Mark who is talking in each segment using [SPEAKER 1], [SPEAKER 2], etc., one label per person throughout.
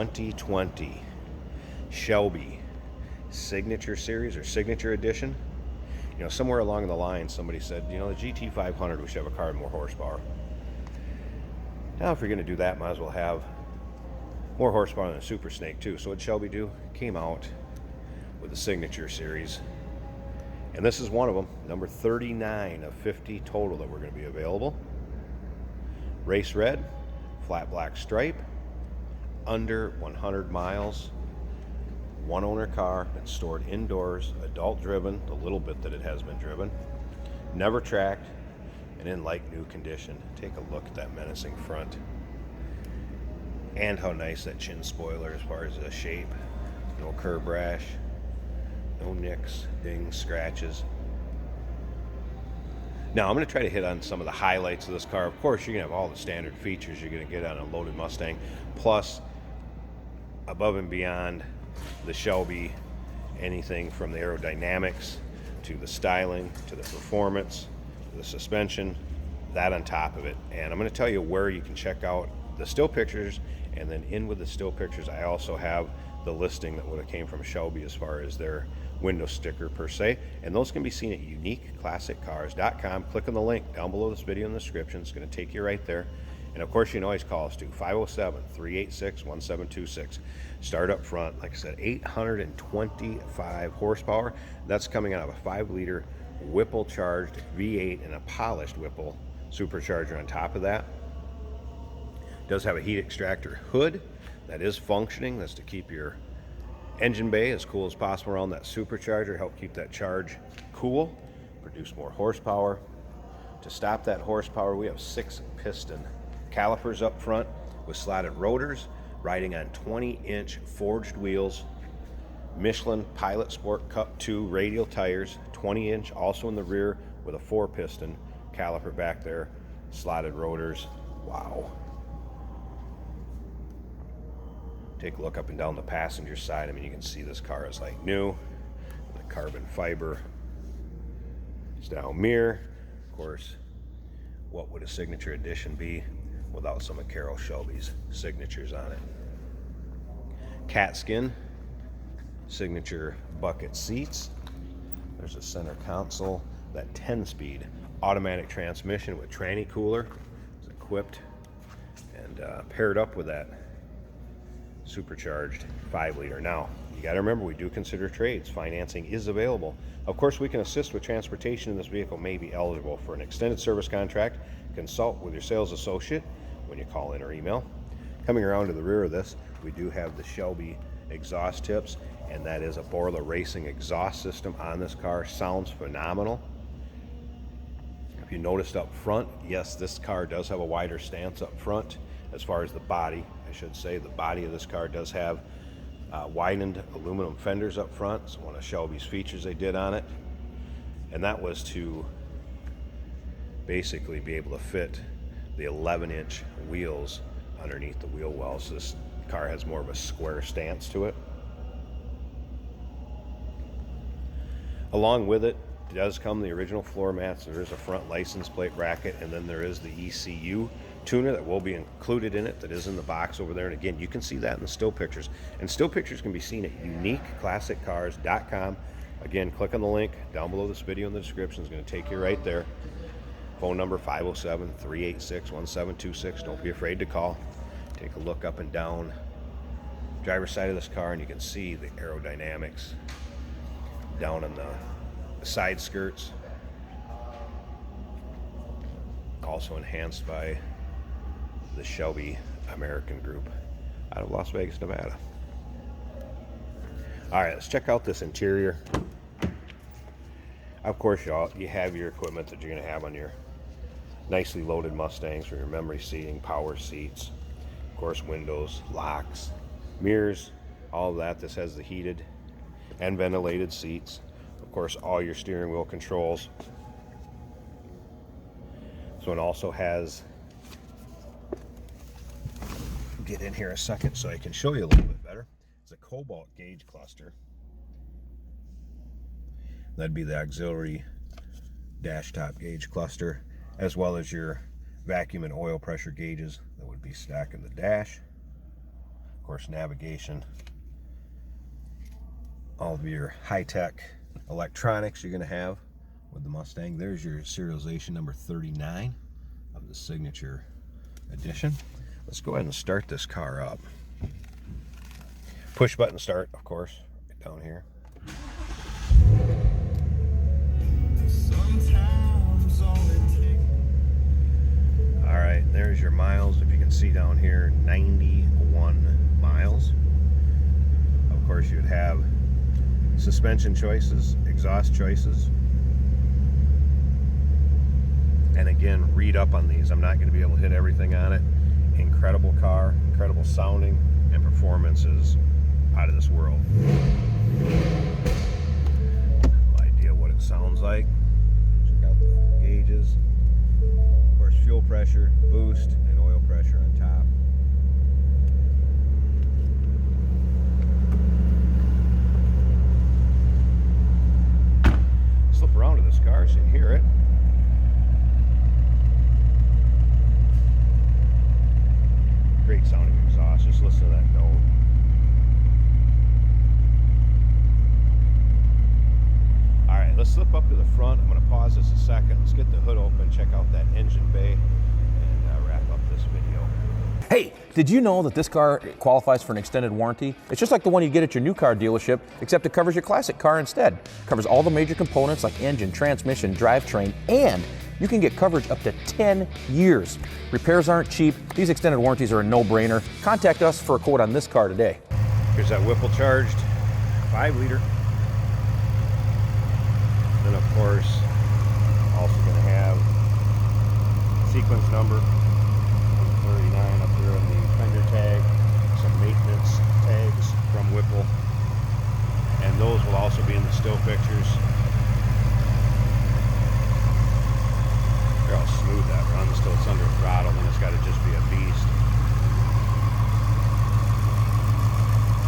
[SPEAKER 1] 2020 Shelby Signature Series or Signature Edition. You know, somewhere along the line, somebody said, you know, the GT500, we should have a car with more horsepower. Now, if you're going to do that, might as well have more horsepower than a Super Snake, too. So what Shelby do? Came out with the Signature Series. And this is one of them, number 39 of 50 total that we're going to be available. Race red, flat black stripe, under 100 miles. One owner car that's stored indoors, adult driven, the little bit that it has been driven, never tracked, and in like new condition. Take a look at that menacing front. And how nice that chin spoiler as far as the shape. No curb rash, no nicks, dings, scratches. Now I'm going to try to hit on some of the highlights of this car. Of course, you're going to have all the standard features you're going to get on a loaded Mustang, plus above and beyond the Shelby, anything from the aerodynamics to the styling to the performance, to the suspension, that on top of it. And I'm going to tell you where you can check out the still pictures, and then in with the still pictures I also have the listing that would have came from Shelby as far as their window sticker per se, and those can be seen at uniqueclassiccars.com. Click on the link down below this video in the description. It's going to take you right there. And of course, you can always call us to 507-386-1726. Start up front. Like I said, 825 horsepower. That's coming out of a 5-liter Whipple charged V8 and a polished Whipple supercharger on top of that. Does have a heat extractor hood that is functioning. That's to keep your engine bay as cool as possible around that supercharger. Help keep that charge cool. Produce more horsepower. To stop that horsepower, we have 6 piston calipers up front with slotted rotors, riding on 20-inch forged wheels, Michelin Pilot Sport Cup 2 radial tires, 20-inch also in the rear with a 4-piston caliper back there, slotted rotors. Wow. Take a look up and down the passenger side. I mean, you can see this car is like new. The carbon fiber. It's down mirror. Of course, what would a Signature Edition be without some of Carroll Shelby's signatures on it? Cat skin, signature bucket seats. There's a center console. That 10-speed automatic transmission with tranny cooler is equipped and paired up with that supercharged 5-liter. Now, you got to remember, we do consider trades. Financing is available. Of course, we can assist with transportation, and this vehicle may be eligible for an extended service contract. Consult with your sales associate when you call in or email. Coming around to the rear of this, we do have the Shelby exhaust tips, and that is a Borla Racing exhaust system on this car. Sounds phenomenal. If you noticed up front, yes, this car does have a wider stance up front as far as the body. I should say the body of this car does have widened aluminum fenders up front. It's one of Shelby's features they did on it, and that was to basically be able to fit the 11-inch wheels underneath the wheel well. So this car has more of a square stance to it. Along with it does come the original floor mats. There is a front license plate bracket, and then there is the ECU tuner that will be included in it, that is in the box over there. And again, you can see that in the still pictures, and still pictures can be seen at uniqueclassiccars.com. Again, click on the link down below this video in the description. It's going to take you right there. Phone number 507-386-1726. Don't be afraid to call. Take a look up and down driver's side of this car, and you can see the aerodynamics down on the side skirts. Also enhanced by the Shelby American Group out of Las Vegas, Nevada. All right, let's check out this interior. Of course, y'all, you have your equipment that you're going to have on your nicely loaded Mustangs for your memory seating, power seats, of course, windows, locks, mirrors, all of that. This has the heated and ventilated seats. Of course, all your steering wheel controls. So it also has, get in here a second so I can show you a little bit better. It's a cobalt gauge cluster. That'd be the auxiliary dash top gauge cluster, as well as your vacuum and oil pressure gauges that would be stacked in the dash. Of course, navigation, all of your high-tech electronics you're going to have with the Mustang. There's your serialization number 39 of the Signature Edition. Let's go ahead and start this car up. Push button start, of course, right down here. All right, there's your miles. If you can see down here, 91 miles. Of course, you'd have suspension choices, exhaust choices. And again, read up on these. I'm not going to be able to hit everything on it. Incredible car, incredible sounding, and performance is out of this world. No idea what it sounds like. Check out the gauges. Of course, fuel pressure, boost, and oil pressure on top. Slip around to this car so you can hear it. Great sounding exhaust. Just listen to that note. All right, let's slip up to the front. I'm going to pause this a second. Let's get the hood open, check out that engine bay, and wrap up this video.
[SPEAKER 2] Hey, did you know that this car qualifies for an extended warranty? It's just like the one you get at your new car dealership, except it covers your classic car instead. It covers all the major components like engine, transmission, drivetrain, and you can get coverage up to 10 years. Repairs aren't cheap. These extended warranties are a no-brainer. Contact us for a quote on this car today.
[SPEAKER 1] Here's that Whipple charged 5-liter. Then, of course, also going to have sequence number 139 up there on the fender tag, some maintenance tags from Whipple, and those will also be in the still pictures. Look how smooth that runs till it's under throttle, and it's got to just be a beast.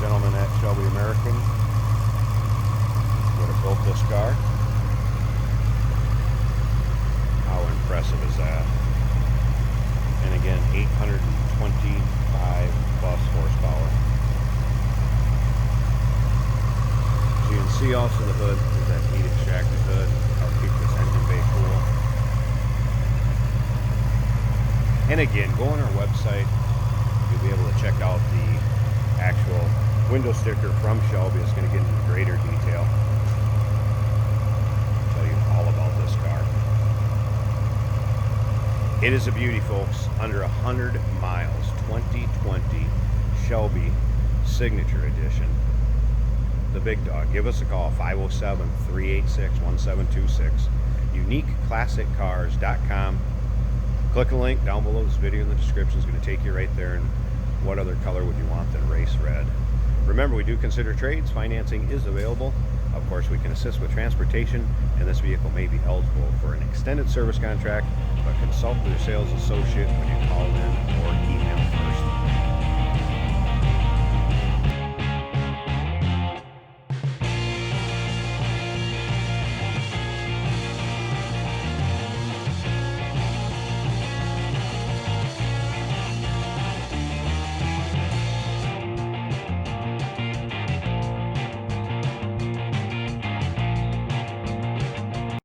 [SPEAKER 1] Gentleman at Shelby American would have built this car. How impressive is that? And again, 825 plus horsepower. As you can see also the hood is that heat extracted hood. I'll keep this engine bay cool. And again, go on our website. You'll be able to check out the actual window sticker from Shelby. It's going to get into greater detail. Tell you all about this car. It is a beauty, folks. Under 100 miles, 2020 Shelby Signature Edition. The big dog. Give us a call, 507-386-1726. UniqueClassicCars.com. Click a link down below this video in the description. It's going to take you right there. And what other color would you want than race red? Remember, we do consider trades. Financing is available. Of course, we can assist with transportation, and this vehicle may be eligible for an extended service contract, but consult with your sales associate when you call in or